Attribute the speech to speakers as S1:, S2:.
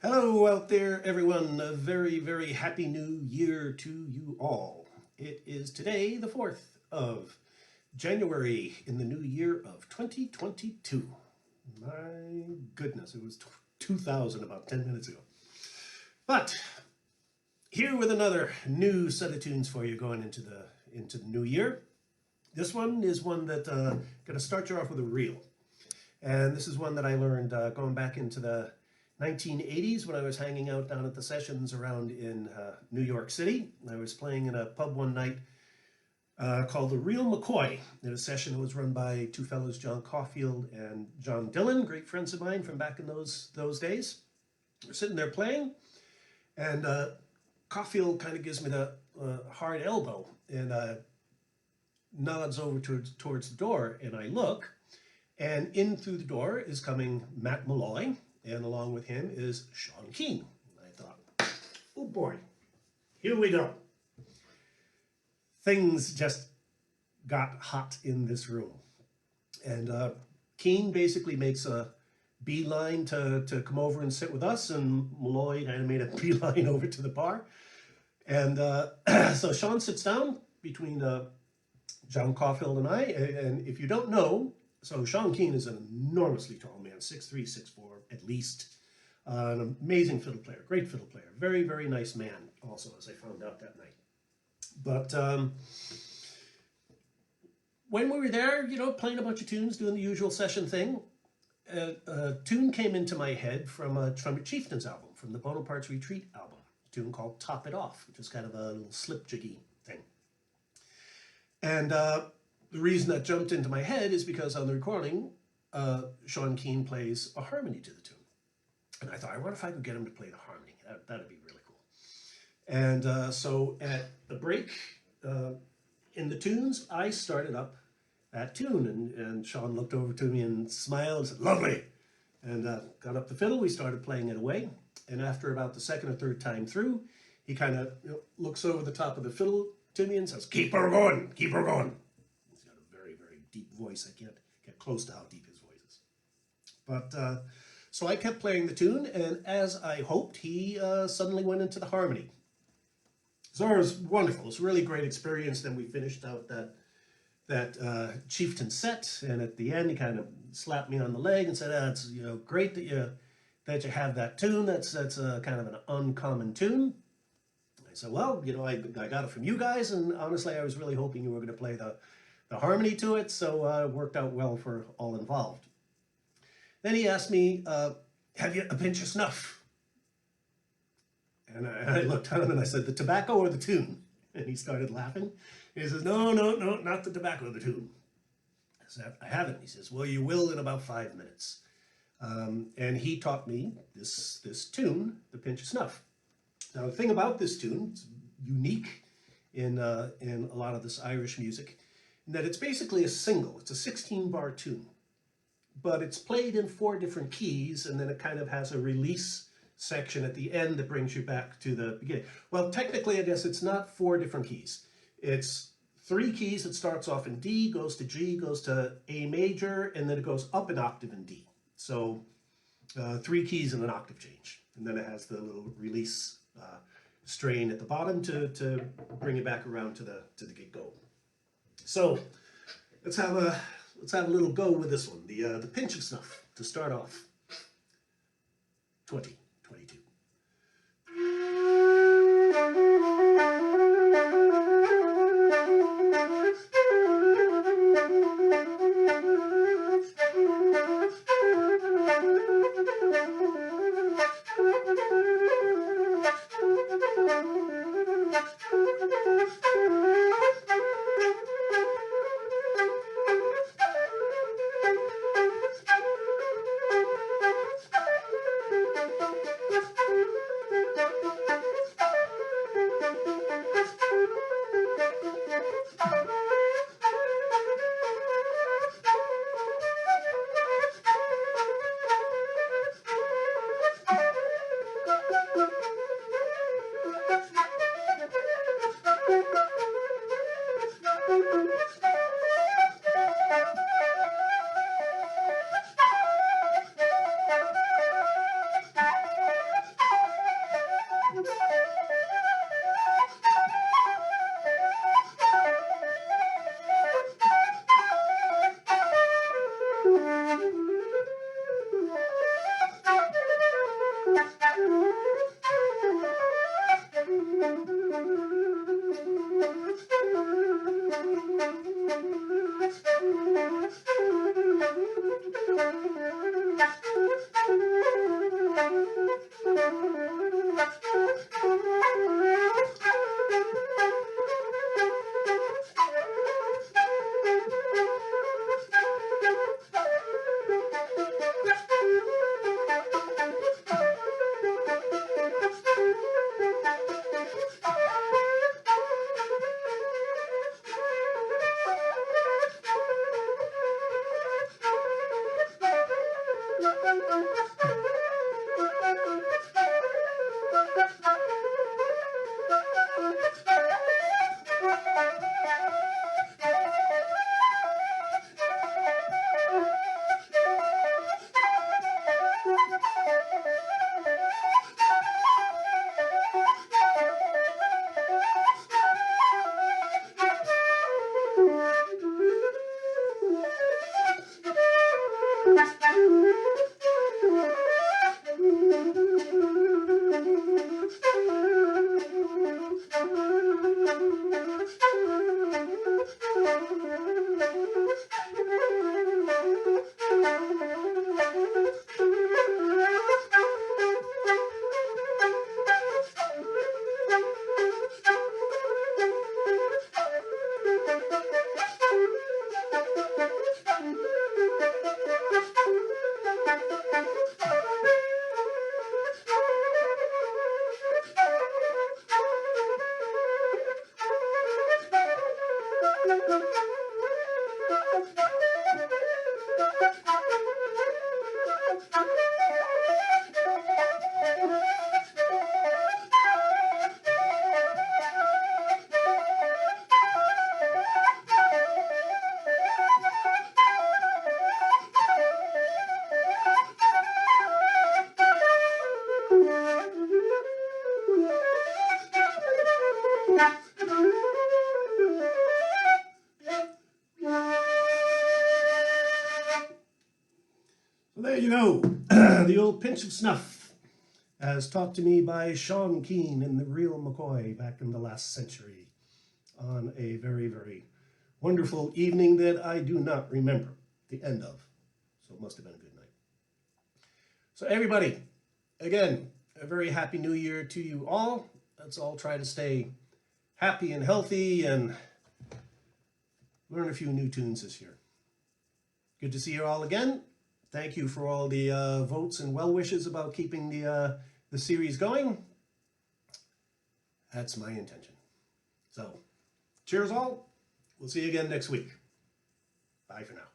S1: Hello out there, everyone. A very, very happy new year to you all. It is today, the 4th of January in the new year of 2022. My goodness, it was 2000 about 10 minutes ago. But here with another new set of tunes for you going into the new year. This one is one that going to start you off with a reel. And this is one that I learned going back into the 1980s when I was hanging out down at the sessions around in New York City. I was playing in a pub one night called the Real McCoy. In a session that was run by two fellows, John Caulfield and John Dillon, great friends of mine from back in those days. We're sitting there playing, and Caulfield kind of gives me the hard elbow and nods over towards the door, and I look, and in through the door is coming Matt Malloy, and along with him is Sean Keane. And I thought, oh boy, here we go. Things just got hot in this room. And Keane basically makes a beeline to come over and sit with us, and Malloy kind of made a beeline over to the bar. And so Sean sits down between John Caulfield and I, and if you don't know, so Sean Keane is an enormously tall man, 6'3", 6'4", at least. An amazing fiddle player, great fiddle player. Very, very nice man also, as I found out that night. But when we were there, you know, playing a bunch of tunes, doing the usual session thing, a tune came into my head from a Chieftians album, from the Bonaparte's Retreat album, a tune called Top It Off, which is kind of a little slip jiggy thing. And the reason that jumped into my head is because on the recording, Sean Keane plays a harmony to the tune. And I thought, I wonder if I could get him to play the harmony. That'd be really cool. And so at the break in the tunes, I started up that tune. And Sean looked over to me and smiled and said, lovely. And got up the fiddle. We started playing it away. And after about the second or third time through, he kind of looks over the top of the fiddle to me and says, keep her going, keep her going. He's got a very, very deep voice. I can't get close to how deep his voice is. But so I kept playing the tune, and as I hoped, he suddenly went into the harmony. So it was wonderful. It was a really great experience. Then we finished out that Chieftain set, and at the end, he kind of slapped me on the leg and said, "It's great that you have that tune. That's a kind of an uncommon tune." I said, "Well, I got it from you guys, and honestly, I was really hoping you were going to play the harmony to it, so it worked out well for all involved." Then he asked me, have you a pinch of snuff? And I looked at him and I said, the tobacco or the tune? And he started laughing. And he says, no, not the tobacco, the tune. I said, I haven't. He says, well, you will in about 5 minutes. And he taught me this tune, the Pinch of Snuff. Now, the thing about this tune, it's unique in a lot of this Irish music, in that it's basically a single. It's a 16-bar tune. But it's played in 4 different keys, and then it kind of has a release section at the end that brings you back to the beginning. Well, technically, I guess it's not 4 different keys. It's 3 keys. It starts off in D, goes to G, goes to A major, and then it goes up an octave in D. So 3 keys and an octave change. And then it has the little release strain at the bottom to bring it back around to the get-go. So let's have a little go with this one, the Pinch of Snuff, to start off 2022. There you go, the old Pinch of Snuff, as taught to me by Sean Keane in the Real McCoy back in the last century on a very, very wonderful evening that I do not remember the end of. So it must have been a good night. So everybody, again, a very happy new year to you all. Let's all try to stay happy and healthy and learn a few new tunes this year. Good to see you all again. Thank you for all the votes and well wishes about keeping the series going. That's my intention. So, cheers all. We'll see you again next week. Bye for now.